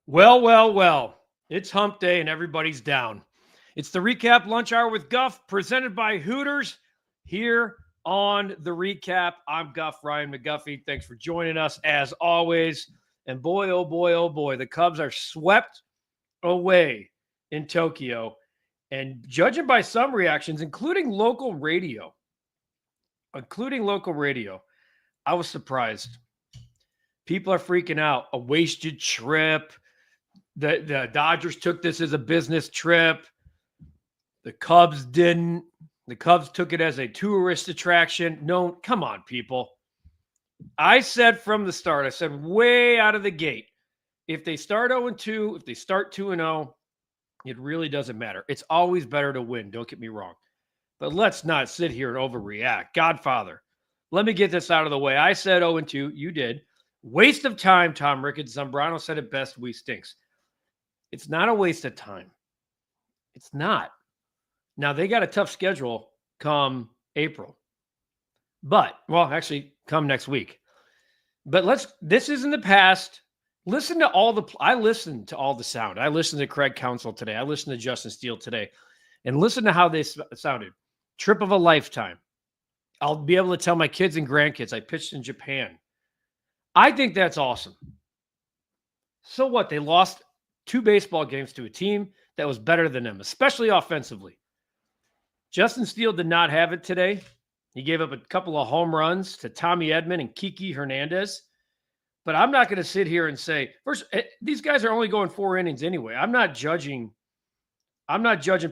Well. It's hump day and everybody's down. It's the Recap Lunch Hour with Guff, presented by Hooters here on the Recap. I'm Guff, Ryan McGuffey. Thanks for joining us as always. And oh boy, the Cubs are swept away in Tokyo. And judging by some reactions, including local radio, I was surprised. People are freaking out. A wasted trip. The Dodgers took this as a business trip. The Cubs didn't. The Cubs took it as a tourist attraction. No, come on, people. I said from the start, I said way out of the gate, if they start 0-2, if they start 2-0, it really doesn't matter. It's always better to win, don't get me wrong. But let's not sit here and overreact. Godfather, let me get this out of the way. I said 0-2. You did. Waste of time, Tom Ricketts. Zambrano said it best, we stinks. It's not a waste of time. It's not. Now, they got a tough schedule come April. But, well, actually, come next week. But this is in the past. I listened to all the sound. I listened to Craig Counsell today. I listened to Justin Steele today. And listen to how they sounded. Trip of a lifetime. I'll be able to tell my kids and grandkids I pitched in Japan. I think that's awesome. So what? They lost 2 baseball games to a team that was better than them, especially offensively. Justin Steele did not have it today. He gave up a couple of home runs to Tommy Edman and Kiki Hernandez. But I'm not going to sit here and say, first, these guys are only going 4 innings anyway. I'm not judging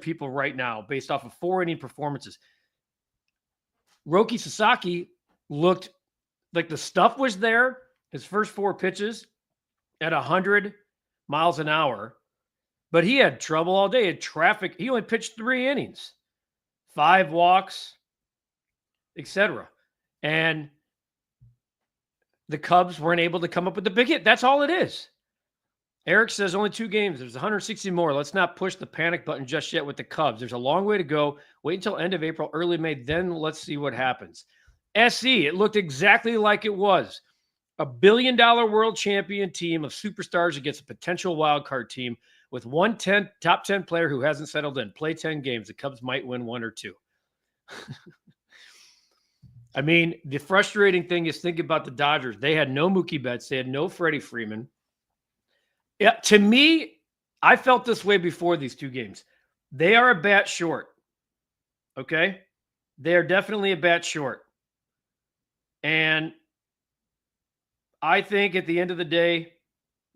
people right now based off of 4-inning performances. Roki Sasaki looked like the stuff was there. His first 4 pitches at 100 miles an hour, but he had trouble all day. He had traffic. He only pitched 3 innings, 5 walks, etc. And the Cubs weren't able to come up with the big hit. That's all it is. Eric says only 2 games. There's 160 more. Let's not push the panic button just yet with the Cubs. There's a long way to go. Wait until end of April, early May. Then let's see what happens. SC, it looked exactly like it was. A billion-dollar world champion team of superstars against a potential wild card team with top 10 player who hasn't settled in. Play 10 games. The Cubs might win 1 or 2. I mean, the frustrating thing is, think about the Dodgers. They had no Mookie Betts. They had no Freddie Freeman. Yeah, to me, I felt this way before these 2 games. They are a bat short. Okay? They are definitely a bat short. And I think at the end of the day,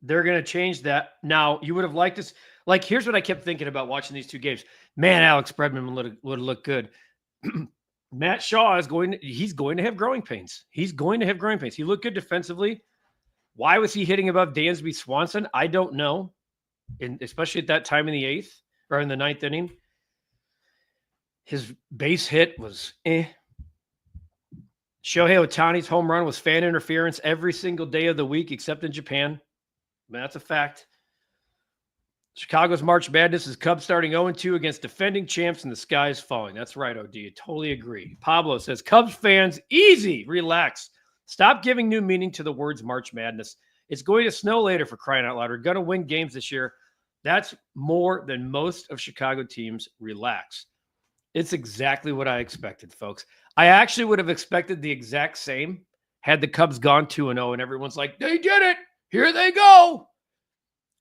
they're going to change that. Now, you would have liked this. Like, here's what I kept thinking about watching these 2 games. Man, Alex Bregman would have looked good. Matt Shaw he's going to have growing pains. He looked good defensively. Why was he hitting above Dansby Swanson? I don't know. And especially at that time in the 8th or in the 9th inning. His base hit was Shohei Ohtani's home run was fan interference every single day of the week except in Japan. I mean, that's a fact. Chicago's March Madness is Cubs starting 0-2 against defending champs and the sky is falling. That's right, OD. I totally agree. Pablo says, Cubs fans, easy, relax. Stop giving new meaning to the words March Madness. It's going to snow later, for crying out loud. We're going to win games this year. That's more than most of Chicago teams. Relax. It's exactly what I expected, folks. I actually would have expected the exact same had the Cubs gone 2-0 and everyone's like, they did it. Here they go.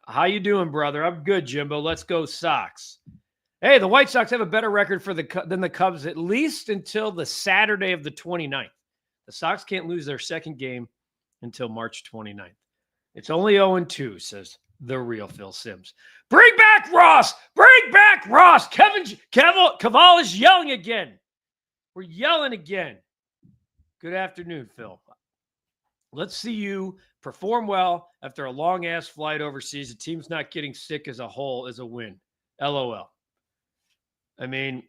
How you doing, brother? I'm good, Jimbo. Let's go Sox. Hey, the White Sox have a better record than the Cubs, at least until the Saturday of the 29th. The Sox can't lose their second game until March 29th. It's only 0-2, says the real Phil Simms. Bring back Ross! Bring back Ross! Caval is yelling again. We're yelling again. Good afternoon, Phil. Let's see you perform well after a long-ass flight overseas. The team's not getting sick as a whole is a win. LOL. I mean,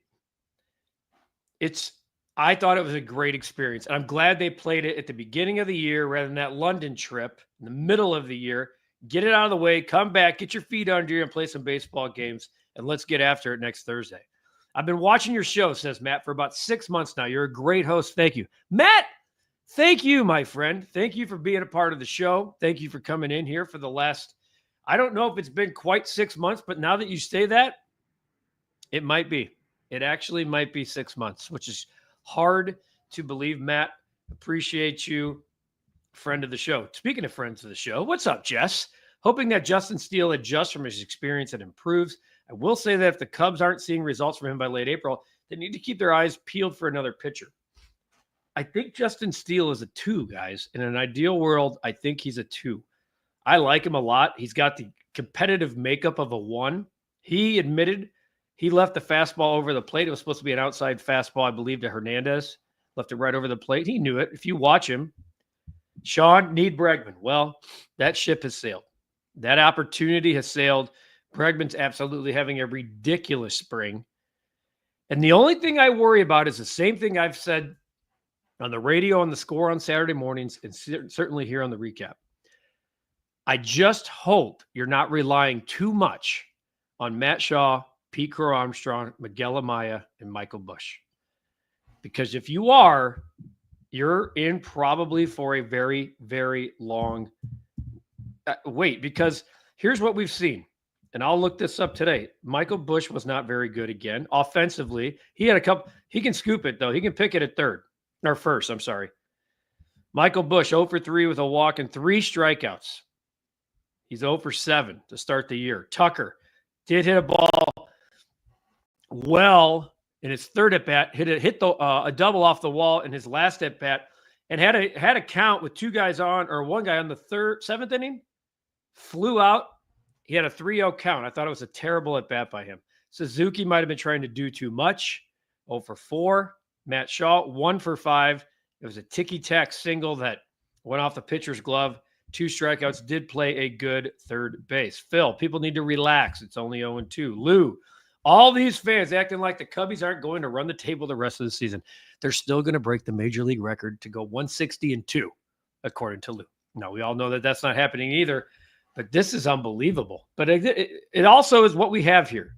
I thought it was a great experience. And I'm glad they played it at the beginning of the year rather than that London trip in the middle of the year. Get it out of the way, come back, get your feet under you, and play some baseball games, and let's get after it next Thursday. I've been watching your show, says Matt, for about 6 months now. You're a great host. Thank you. Matt, thank you, my friend. Thank you for being a part of the show. Thank you for coming in here for the last, I don't know if it's been quite 6 months, but now that you say that, it might be. It actually might be 6 months, which is hard to believe. Matt, appreciate you. Friend of the show. Speaking of friends of the show, what's up, Jess? Hoping that Justin Steele adjusts from his experience and improves. I will say that if the Cubs aren't seeing results from him by late April, they need to keep their eyes peeled for another pitcher. I think Justin Steele is a 2, guys. In an ideal world, I think he's a 2. I like him a lot. He's got the competitive makeup of a 1. He admitted he left the fastball over the plate. It was supposed to be an outside fastball, I believe, to Hernandez. Left it right over the plate. He knew it. If you watch him, Sean, need Bregman. Well, that ship has sailed. That opportunity has sailed. Bregman's absolutely having a ridiculous spring. And the only thing I worry about is the same thing I've said on the radio, on the Score on Saturday mornings, and certainly here on the recap. I just hope you're not relying too much on Matt Shaw, Pete Crow-Armstrong, Miguel Amaya, and Michael Busch. Because if you are, you're in probably for a very, very long wait. Because here's what we've seen. And I'll look this up today. Michael Busch was not very good again. Offensively, he had a couple. He can scoop it, though. He can pick it at first. I'm sorry. Michael Busch, 0 for 3 with a walk and 3 strikeouts. He's 0 for 7 to start the year. Tucker did hit a ball well in his third at bat. Hit a double off the wall in his last at bat, and had a count with 2 guys on, or 1 guy on the 7th inning. Flew out. He had a 3-0 count. I thought it was a terrible at bat by him. Suzuki might have been trying to do too much. 0 for 4. Matt Shaw, 1 for 5. It was a ticky-tack single that went off the pitcher's glove. 2 strikeouts. Did play a good third base. Phil, people need to relax. It's only 0-2. Lou, all these fans acting like the Cubbies aren't going to run the table the rest of the season. They're still going to break the major league record to go 160-2, according to Lou. Now, we all know that that's not happening either, but this is unbelievable. But it also is what we have here.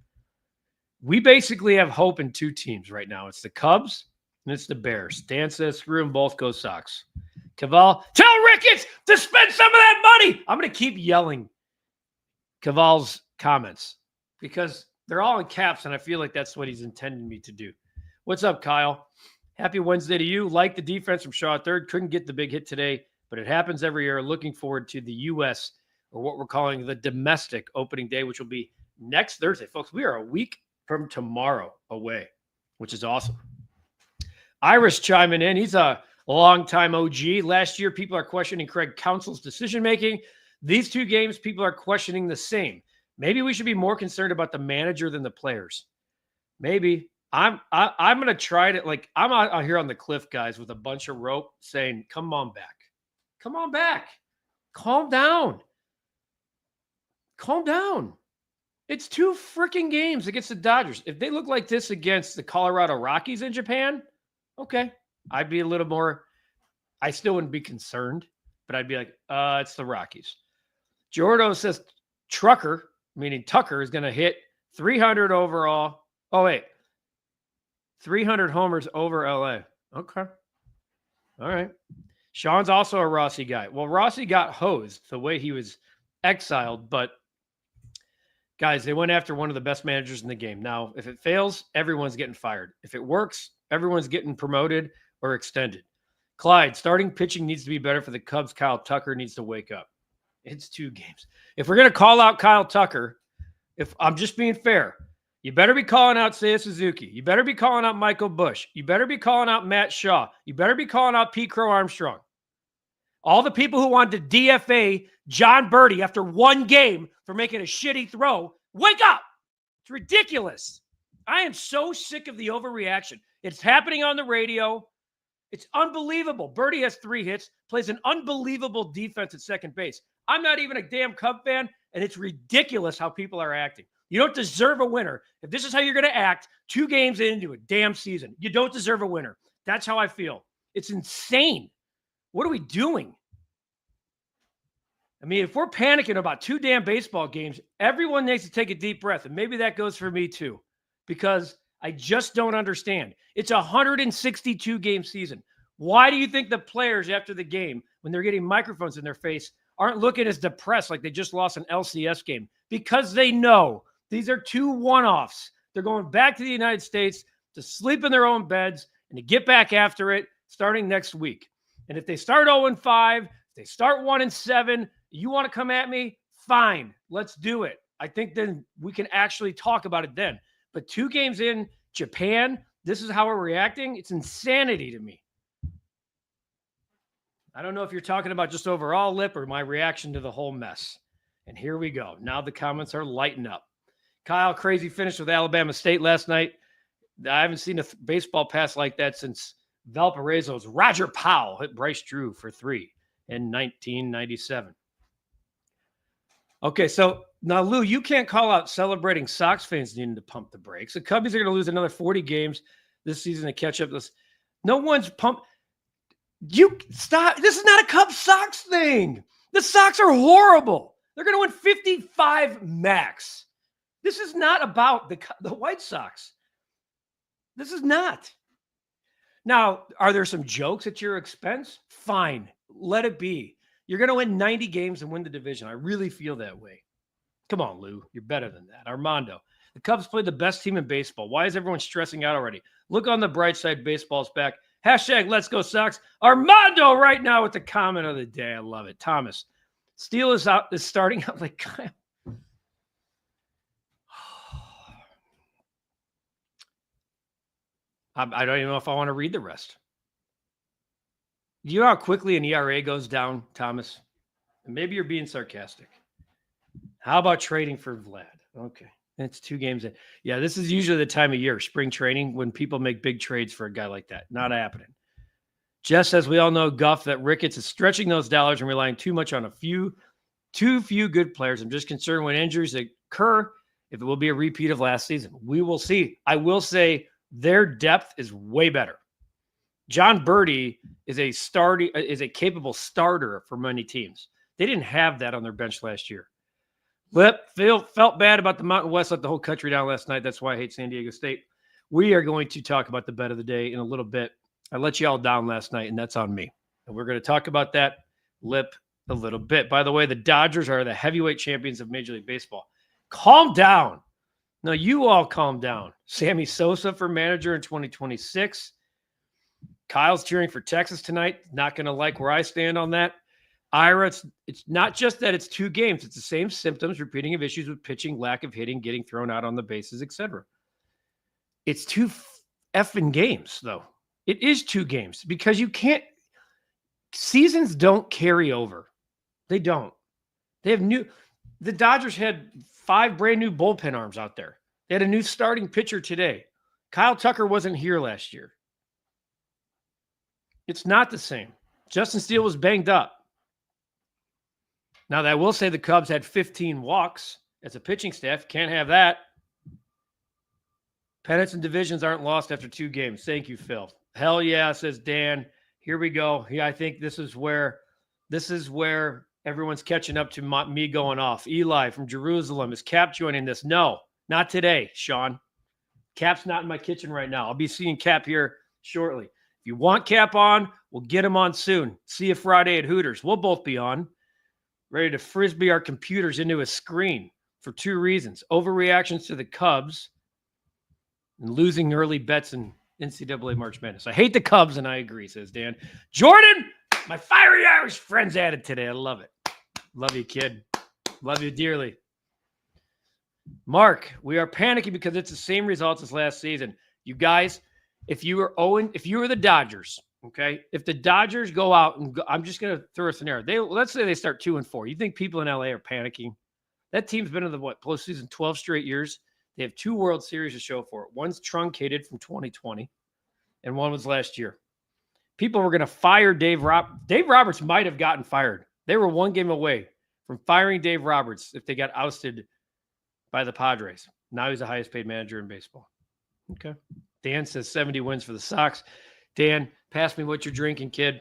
We basically have hope in 2 teams right now. It's the Cubs and it's the Bears. Dan says, screw them both, go Sox. Caval, tell Ricketts to spend some of that money. I'm going to keep yelling Caval's comments because they're all in caps, and I feel like that's what he's intending me to do. What's up, Kyle? Happy Wednesday to you. Like the defense from Shaw third. Couldn't get the big hit today, but it happens every year. Looking forward to the U.S., or what we're calling the domestic opening day, which will be next Thursday. Folks, we are a week from tomorrow away, which is awesome. Iris chiming in. He's a long-time OG. Last year, people are questioning Craig Counsell's decision-making. These 2 games, people are questioning the same. Maybe we should be more concerned about the manager than the players. Maybe. I'm going to try to, like, I'm out here on the cliff, guys, with a bunch of rope saying, come on back. Come on back. Calm down. Calm down. It's 2 freaking games against the Dodgers. If they look like this against the Colorado Rockies in Japan, okay, I'd be a little more, I still wouldn't be concerned, but I'd be like, it's the Rockies. Jordo says Tucker is going to hit 300 overall. Oh, wait. 300 homers over LA. Okay. All right. Sean's also a Rossi guy. Well, Rossi got hosed the way he was exiled, but guys, they went after one of the best managers in the game. Now, if it fails, everyone's getting fired. If it works, everyone's getting promoted or extended. Clyde, starting pitching needs to be better for the Cubs. Kyle Tucker needs to wake up. It's 2 games. If we're going to call out Kyle Tucker, if I'm just being fair, you better be calling out Seiya Suzuki. You better be calling out Michael Busch. You better be calling out Matt Shaw. You better be calling out Pete Crow-Armstrong. All the people who wanted to DFA John Birdie after 1 game for making a shitty throw, wake up. It's ridiculous. I am so sick of the overreaction. It's happening on the radio. It's unbelievable. Birdie has 3 hits, plays an unbelievable defense at second base. I'm not even a damn Cub fan, and it's ridiculous how people are acting. You don't deserve a winner. If this is how you're going to act 2 games into a damn season, you don't deserve a winner. That's how I feel. It's insane. What are we doing? I mean, if we're panicking about 2 damn baseball games, everyone needs to take a deep breath. And maybe that goes for me too, because I just don't understand. It's a 162 game season. Why do you think the players after the game, when they're getting microphones in their face, aren't looking as depressed like they just lost an LCS game because they know these are 2 one-offs. They're going back to the United States to sleep in their own beds and to get back after it starting next week. And if they start 0-5, if they start 1-7, you want to come at me? Fine, let's do it. I think then we can actually talk about it then. But 2 games in Japan, this is how we're reacting. It's insanity to me. I don't know if you're talking about just overall, Lip, or my reaction to the whole mess. And here we go. Now the comments are lighting up. Kyle, crazy finish with Alabama State last night. I haven't seen a baseball pass like that since Valparaiso's Roger Powell hit Bryce Drew for 3 in 1997. Okay, so now, Lou, you can't call out celebrating Sox fans needing to pump the brakes. The Cubbies are going to lose another 40 games this season to catch up. No one's pumped. You stop. This is not a Cubs Sox thing. The Sox are horrible. They're going to win 55 max. This is not about the White Sox. This is not. Now, are there some jokes at your expense? Fine. Let it be. You're going to win 90 games and win the division. I really feel that way. Come on, Lou. You're better than that. Armando, the Cubs played the best team in baseball. Why is everyone stressing out already? Look on the bright side. Baseball's back. Hashtag Let's Go Sox. Armando right now with the comment of the day. I love it. Thomas, Steele is starting out like Kyle. I don't even know if I want to read the rest. You know how quickly an ERA goes down, Thomas? Maybe you're being sarcastic. How about trading for Vlad? Okay. It's 2 games in. Yeah, this is usually the time of year, spring training, when people make big trades for a guy like that. Not happening. Jess says, we all know, Guff, that Ricketts is stretching those dollars and relying too much on too few good players. I'm just concerned when injuries occur, if it will be a repeat of last season. We will see. I will say their depth is way better. John Birdie is a capable starter for many teams. They didn't have that on their bench last year. Felt bad about the Mountain West, let the whole country down last night. That's why I hate San Diego State. We are going to talk about the bet of the day in a little bit. I let you all down last night, and that's on me. And we're going to talk about that, Lip, a little bit. By the way, the Dodgers are the heavyweight champions of Major League Baseball. Calm down. No, you all calm down. Sammy Sosa for manager in 2026. Kyle's cheering for Texas tonight. Not going to like where I stand on that. Ira, it's not just that it's 2 games. It's the same symptoms, repeating of issues with pitching, lack of hitting, getting thrown out on the bases, etc. It's 2 effing games, though. It is 2 games because you can't – seasons don't carry over. They don't. They have the Dodgers had 5 brand new bullpen arms out there. They had a new starting pitcher today. Kyle Tucker wasn't here last year. It's not the same. Justin Steele was banged up. Now, I will say the Cubs had 15 walks as a pitching staff. Can't have that. Pennants and divisions aren't lost after 2 games. Thank you, Phil. Hell yeah, says Dan. Here we go. Yeah, I think this is where everyone's catching up to me going off. Eli from Jerusalem. Is Cap joining this? No, not today, Sean. Cap's not in my kitchen right now. I'll be seeing Cap here shortly. If you want Cap on, we'll get him on soon. See you Friday at Hooters. We'll both be on. Ready to frisbee our computers into a screen for 2 reasons. Overreactions to the Cubs and losing early bets in NCAA March Madness. I hate the Cubs, and I agree, says Dan. Jordan, my fiery Irish friends added today. I love it. Love you, kid. Love you dearly. Mark, we are panicking because it's the same results as last season. You guys, if you were the Dodgers, okay, if the Dodgers go out and I'm just going to throw a scenario. Let's say they start 2-4. You think people in LA are panicking? That team's been in the postseason 12 straight years. They have 2 World Series to show for it. One's truncated from 2020, and one was last year. People were going to fire Dave Roberts. Dave Roberts might have gotten fired. They were 1 game away from firing Dave Roberts if they got ousted by the Padres. Now he's the highest paid manager in baseball. Okay. Dan says 70 wins for the Sox. Dan, pass me what you're drinking, kid.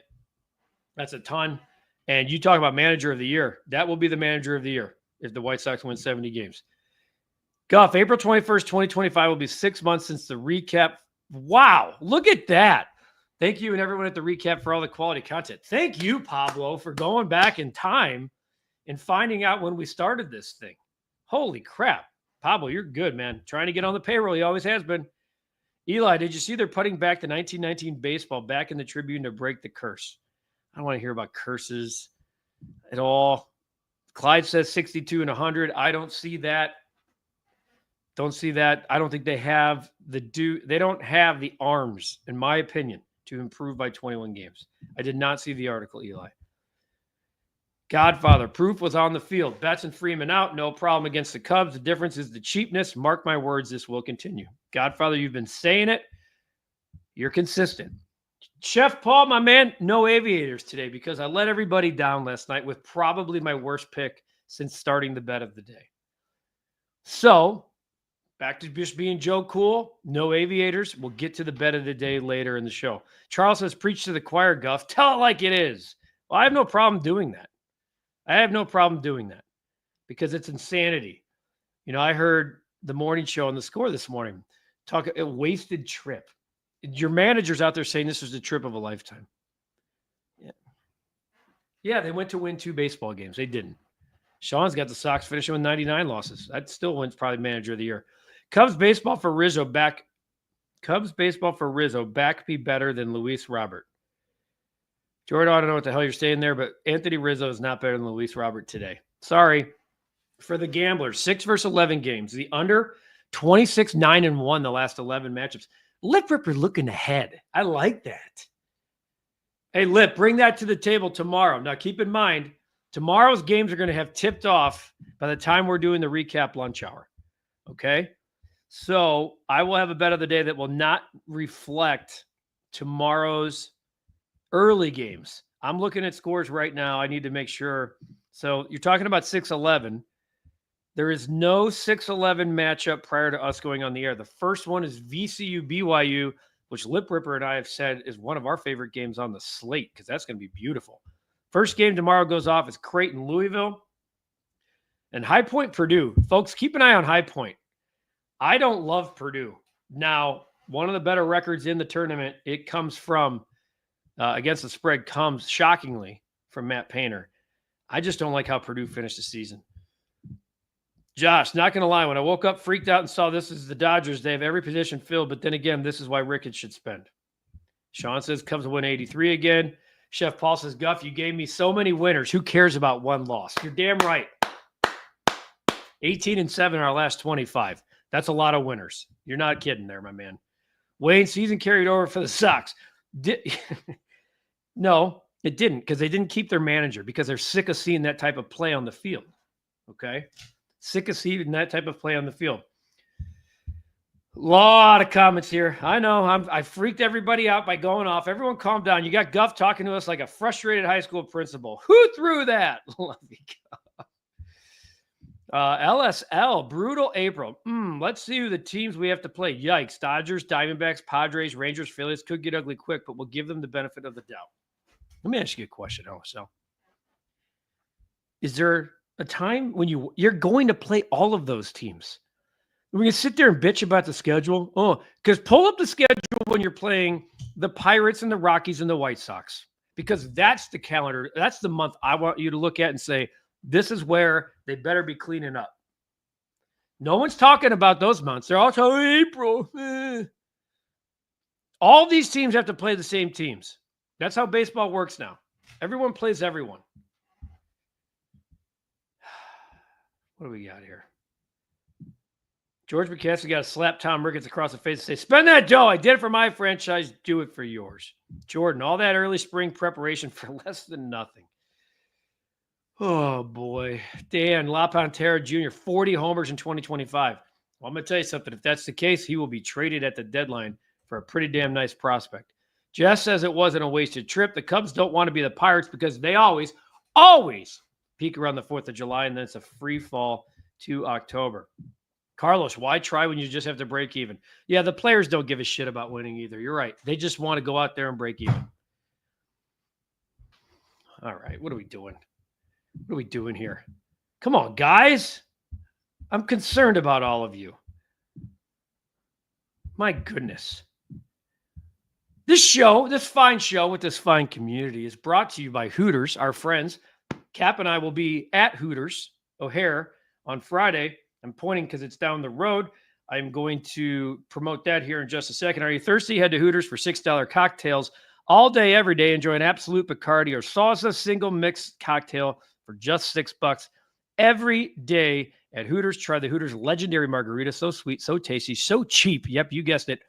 That's a ton. And you talk about manager of the year. That will be the manager of the year if the White Sox win 70 games. Guff, April 21st, 2025 will be 6 months since the recap. Wow, look at that. Thank you and everyone at the recap for all the quality content. Thank you, Pablo, for going back in time and finding out when we started this thing. Holy crap. Pablo, you're good, man. Trying to get on the payroll. He always has been. Eli, did you see they're putting back the 1919 baseball back in the Tribune to break the curse? I don't want to hear about curses at all. Clyde says 62 and 100. I don't see that. Don't see that. I don't think they have they don't have the arms, in my opinion, to improve by 21 games. I did not see the article, Eli. Godfather, proof was on the field. Betts and Freeman out, no problem against the Cubs. The difference is the cheapness. Mark my words, this will continue. Godfather, you've been saying it. You're consistent. Chef Paul, my man, no aviators today because I let everybody down last night with probably my worst pick since starting the bet of the day. So, back to just being Joe Cool, no aviators. We'll get to the bet of the day later in the show. Charles says, preach to the choir, Guff. Tell it like it is. Well, I have no problem doing that. Because it's insanity. You know, I heard the morning show on the Score this morning talk a wasted trip. Your manager's out there saying this was the trip of a lifetime. Yeah, they went to win 2 baseball games. They didn't. Sean's got the Sox finishing with 99 losses. That still wins probably manager of the year. Cubs baseball for Rizzo back be better than Luis Robert. Jordan, I don't know what the hell you're saying there, but Anthony Rizzo is not better than Luis Robert today. Sorry. For the gamblers, 6 versus 11 games. The under, 26, 9, and 1 the last 11 matchups. Lip Ripper looking ahead. I like that. Hey, Lip, bring that to the table tomorrow. Now, keep in mind, tomorrow's games are going to have tipped off by the time we're doing the recap lunch hour. Okay? So I will have a bet of the day that will not reflect tomorrow's early games. I'm looking at scores right now. I need to make sure. So you're talking about 6-11. There is no 6-11 matchup prior to us going on the air. The first one is VCU BYU, which Lip Ripper and I have said is one of our favorite games on the slate because that's going to be beautiful. First game tomorrow goes off is Creighton Louisville and High Point Purdue. Folks, keep an eye on High Point. I don't love Purdue. Now, one of the better records in the tournament, it comes from against the spread comes shockingly from Matt Painter. I just don't like how Purdue finished the season. Josh, not going to lie, when I woke up, freaked out and saw this is the Dodgers, they have every position filled, but then again, this is why Ricketts should spend. Sean says Cubs win 83 again. Chef Paul says, Guff, you gave me so many winners. Who cares about one loss? You're damn right. 18-7 in our last 25. That's a lot of winners. You're not kidding there, my man. Wayne, season carried over for the Sox. No, it didn't, because they didn't keep their manager because they're sick of seeing that type of play on the field. Okay? Sick of seeing that type of play on the field. Lot of comments here. I know I freaked everybody out by going off. Everyone calm down. You got Guff talking to us like a frustrated high school principal. Who threw that? Love you, Guff. LSL, brutal April. Let's see who the teams we have to play. Yikes. Dodgers, Diamondbacks, Padres, Rangers, Phillies could get ugly quick, but we'll give them the benefit of the doubt. Let me ask you a question, LSL. Is there a time when you're going to play all of those teams? We can sit there and bitch about the schedule. Oh, because pull up the schedule when you're playing the Pirates and the Rockies and the White Sox, because that's the calendar. That's the month I want you to look at and say, this is where they better be cleaning up. No one's talking about those months. They're all talking April. All these teams have to play the same teams. That's how baseball works now. Everyone plays everyone. What do we got here? George McCaskey got to slap Tom Ricketts across the face and say, spend that dough. I did it for my franchise. Do it for yours. Jordan, all that early spring preparation for less than nothing. Oh, boy. Dan LaPantera Jr., 40 homers in 2025. Well, I'm going to tell you something. If that's the case, he will be traded at the deadline for a pretty damn nice prospect. Jess says it wasn't a wasted trip. The Cubs don't want to be the Pirates because they always peak around the 4th of July, and then it's a free fall to October. Carlos, why try when you just have to break even? Yeah, the players don't give a shit about winning either. You're right. They just want to go out there and break even. All right, what are we doing? What are we doing here? Come on, guys. I'm concerned about all of you. My goodness. This show, this fine show with this fine community is brought to you by Hooters, our friends. Cap and I will be at Hooters O'Hare on Friday. I'm pointing because it's down the road. I'm going to promote that here in just a second. Are you thirsty? Head to Hooters for $6 cocktails all day, every day. Enjoy an Absolute Bacardi or Salsa single mix cocktail for just $6 every day at Hooters. Try the Hooters legendary margarita. So sweet, so tasty, so cheap. Yep, you guessed it.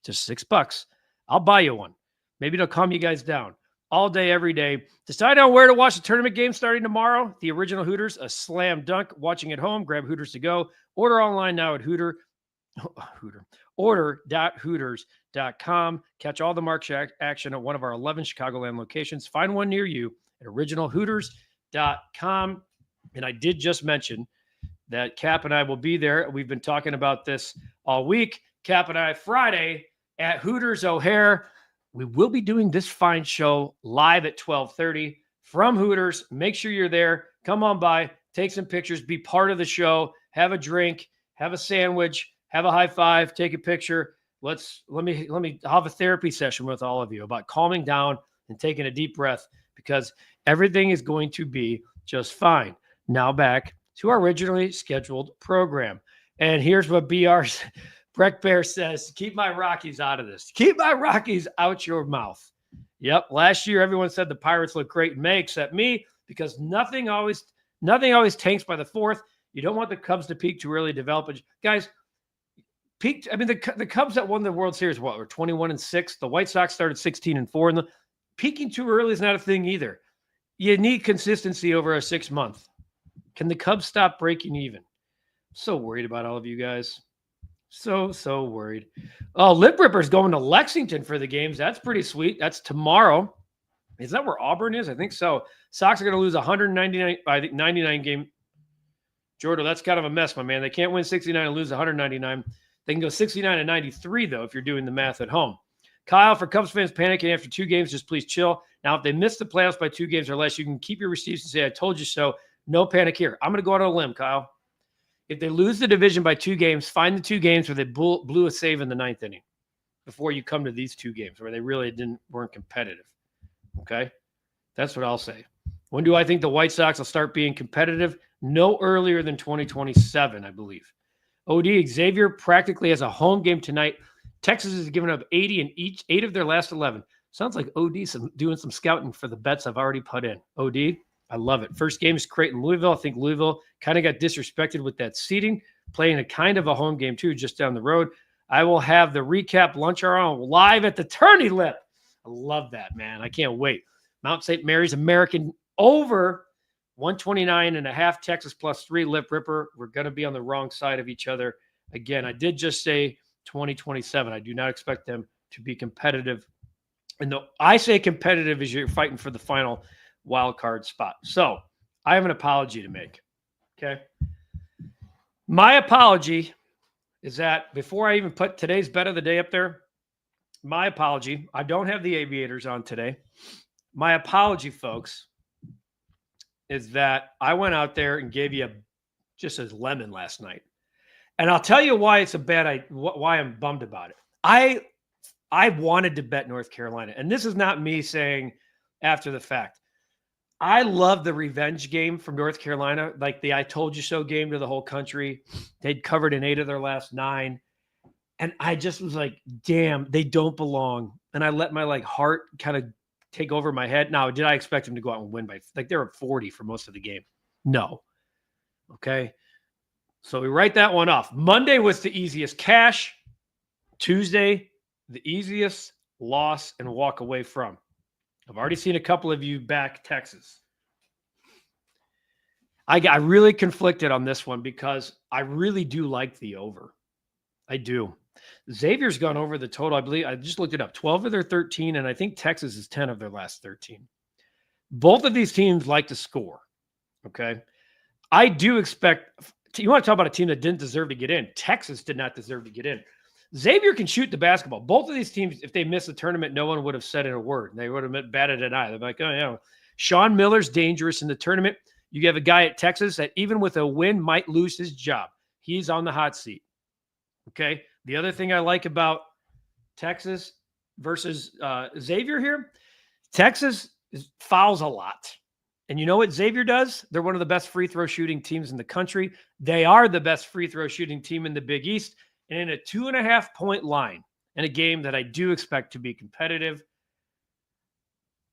Just $6. I'll buy you one. Maybe it'll calm you guys down. All day, every day. Decide on where to watch the tournament game starting tomorrow. The original Hooters, a slam dunk. Watching at home, grab Hooters to go. Order online now at order.hooters.com. Catch all the market action at one of our 11 Chicagoland locations. Find one near you at originalhooters.com. And I did just mention that Cap and I will be there. We've been talking about this all week. Cap and I Friday at Hooters O'Hare. We will be doing this fine show live at 12:30 from Hooters. Make sure you're there. Come on by, take some pictures, be part of the show, have a drink, have a sandwich, have a high five, take a picture. Let me have a therapy session with all of you about calming down and taking a deep breath, because everything is going to be just fine. Now back to our originally scheduled program. And here's what BR's Breck Bear says: keep my Rockies out of this. Keep my Rockies out your mouth. Yep. Last year, everyone said the Pirates look great in May, except me, because nothing always tanks by the fourth. You don't want the Cubs to peak too early, develop. Guys, peaked. I mean, the Cubs that won the World Series, were 21-6. The White Sox started 16-4, and the peaking too early is not a thing either. You need consistency over a 6-month. Can the Cubs stop breaking even? So worried about all of you guys. So worried. Oh, Lip Ripper's going to Lexington for the games. That's pretty sweet. That's tomorrow. Is that where Auburn is? I think so. Sox are going to lose 99 game. Jordan, that's kind of a mess, my man. They can't win 69 and lose 199. They can go 69 and 93, though, if you're doing the math at home. Kyle, for Cubs fans panicking after 2 games, just please chill. Now, if they miss the playoffs by 2 games or less, you can keep your receipts and say, I told you so. No panic here. I'm going to go out on a limb, Kyle. If they lose the division by 2 games, find the 2 games where they blew a save in the 9th inning before you come to these 2 games where they really weren't competitive. Okay? That's what I'll say. When do I think the White Sox will start being competitive? No earlier than 2027, I believe. OD, Xavier practically has a home game tonight. Texas has given up 80 in 8 of their last 11. Sounds like OD doing some scouting for the bets I've already put in. OD, I love it. First game is Creighton, Louisville. I think Louisville kind of got disrespected with that seeding, playing a kind of a home game too, just down the road. I will have the REKAP Lunch Hour on live at the Tourney Lip. I love that, man. I can't wait. Mount St. Mary's American over 129.5, Texas +3, Lip Ripper. We're going to be on the wrong side of each other. Again, I did just say 2027. I do not expect them to be competitive. And I say competitive as you're fighting for the final wild card spot. So I have an apology to make. Okay. My apology is that before I even put today's bet of the day up there, my apology. I don't have the Aviators on today. My apology, folks, is that I went out there and gave you just a lemon last night. And I'll tell you why it's why I'm bummed about it. I wanted to bet North Carolina. And this is not me saying after the fact. I love the revenge game from North Carolina, like the I told you so game to the whole country. They'd covered in 8 of their last 9. And I just was like, damn, they don't belong. And I let my heart kind of take over my head. Now, did I expect them to go out and win by they were 40 for most of the game? No. Okay. So we write that one off. Monday was the easiest cash. Tuesday, the easiest loss and walk away from. I've already seen a couple of you back Texas. I got really conflicted on this one because I really do like the over. I do. Xavier's gone over the total. I believe I just looked it up. 12 of their 13, and I think Texas is 10 of their last 13. Both of these teams like to score. Okay. I do expect you want to talk about a team that didn't deserve to get in. Texas did not deserve to get in. Xavier can shoot the basketball. Both of these teams, if they miss the tournament, no one would have said in a word. They would have batted an eye. They're like, oh, yeah. Sean Miller's dangerous in the tournament. You have a guy at Texas that even with a win might lose his job. He's on the hot seat. Okay. The other thing I like about Texas versus Xavier here, Texas fouls a lot. And you know what Xavier does? They're one of the best free throw shooting teams in the country. They are the best free throw shooting team in the Big East. And in a 2.5-point line in a game that I do expect to be competitive,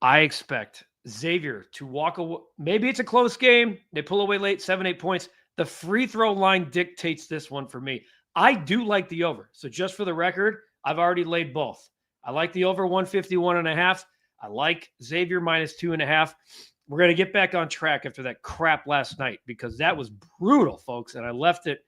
I expect Xavier to walk away. Maybe it's a close game. They pull away late, 7-8 points. The free throw line dictates this one for me. I do like the over. So just for the record, I've already laid both. I like the over 151.5. I like Xavier minus 2.5. We're going to get back on track after that crap last night because that was brutal, folks. And I left it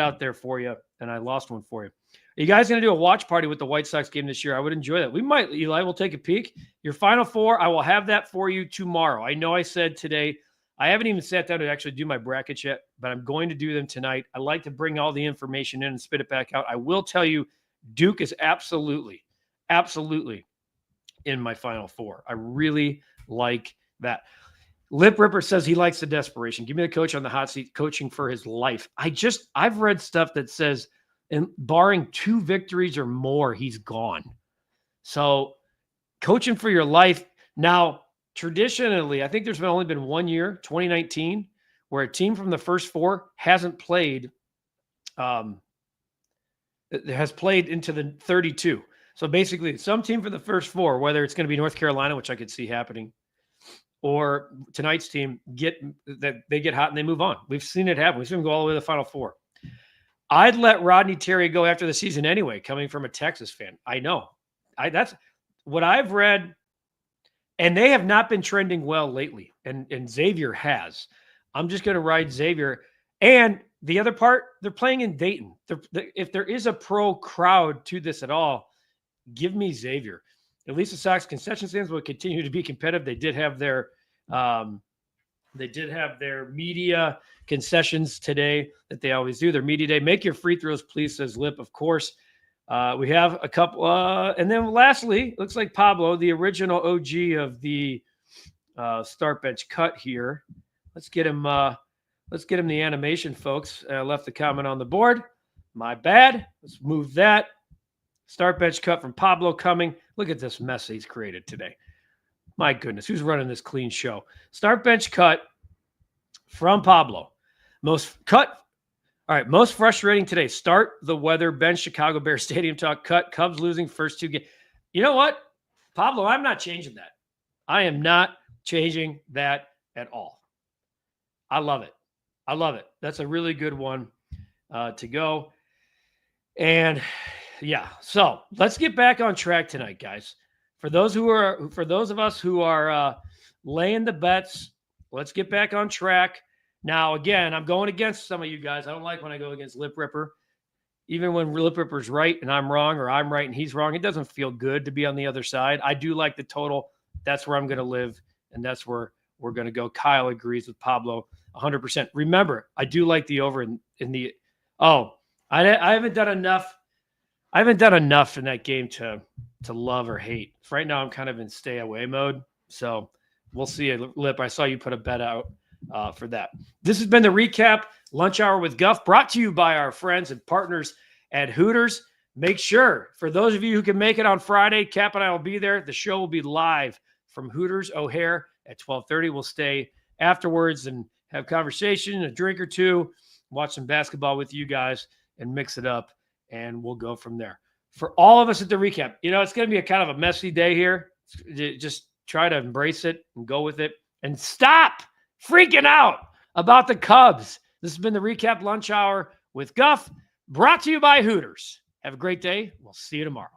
out there for you, and I lost one for you. Are you guys going to do a watch party with the White Sox game this year? I would enjoy that. We might, Eli. We'll take a peek. Your Final Four, I will have that for you tomorrow. I know I said today. I haven't even sat down to actually do my brackets yet, but I'm going to do them tonight. I like to bring all the information in and spit it back out. I will tell you, Duke is absolutely in my Final Four. I really like that. Lip Ripper says he likes the desperation. Give me the coach on the hot seat, coaching for his life. I've read stuff that says, and barring 2 victories or more, he's gone. So coaching for your life. Now, traditionally, I think there's only been 1 year, 2019, where a team from the first 4 hasn't played, has played into the 32. So basically, some team for the first 4, whether it's going to be North Carolina, which I could see happening, or tonight's team, they get hot and they move on. We've seen it happen. We've seen them go all the way to the Final Four. I'd let Rodney Terry go after the season anyway, coming from a Texas fan. I know. That's what I've read, and they have not been trending well lately, and Xavier has. I'm just going to ride Xavier. And the other part, they're playing in Dayton. If there is a pro crowd to this at all, give me Xavier. At least the Sox concession stands will continue to be competitive. They did have their media concessions today that they always do. Their media day. Make your free throws, please, says Lip. Of course. We have a couple. And then lastly, looks like Pablo, the original OG of the start bench cut here. Let's get him the animation, folks. Left the comment on the board. My bad. Let's move that. Start bench cut from Pablo coming. Look at this mess he's created today. My goodness, who's running this clean show? Start bench cut from Pablo. Most frustrating today. Start the weather, bench Chicago Bears stadium talk, cut, Cubs losing first 2 games. You know what, Pablo, I'm not changing that. I am not changing that at all. I love it. That's a really good one to go. And yeah, so let's get back on track tonight, guys. For those of us who are laying the bets, let's get back on track. Now, again, I'm going against some of you guys. I don't like when I go against Lip Ripper. Even when Lip Ripper's right and I'm wrong, or I'm right and he's wrong, it doesn't feel good to be on the other side. I do like the total. That's where I'm going to live, and that's where we're going to go. Kyle agrees with Pablo 100%. Remember, I do like the over in the – I haven't done enough. I haven't done enough in that game to love or hate. Right now, I'm kind of in stay away mode. So we'll see. Lip, I saw you put a bet out for that. This has been the Recap Lunch Hour with Guff, brought to you by our friends and partners at Hooters. Make sure, for those of you who can make it on Friday, Cap and I will be there. The show will be live from Hooters O'Hare at 12:30. We'll stay afterwards and have conversation, a drink or two, watch some basketball with you guys, and mix it up. And we'll go from there. For all of us at the Recap, it's going to be a kind of a messy day here. Just try to embrace it and go with it. And stop freaking out about the Cubs. This has been the Recap Lunch Hour with Guff, brought to you by Hooters. Have a great day. We'll see you tomorrow.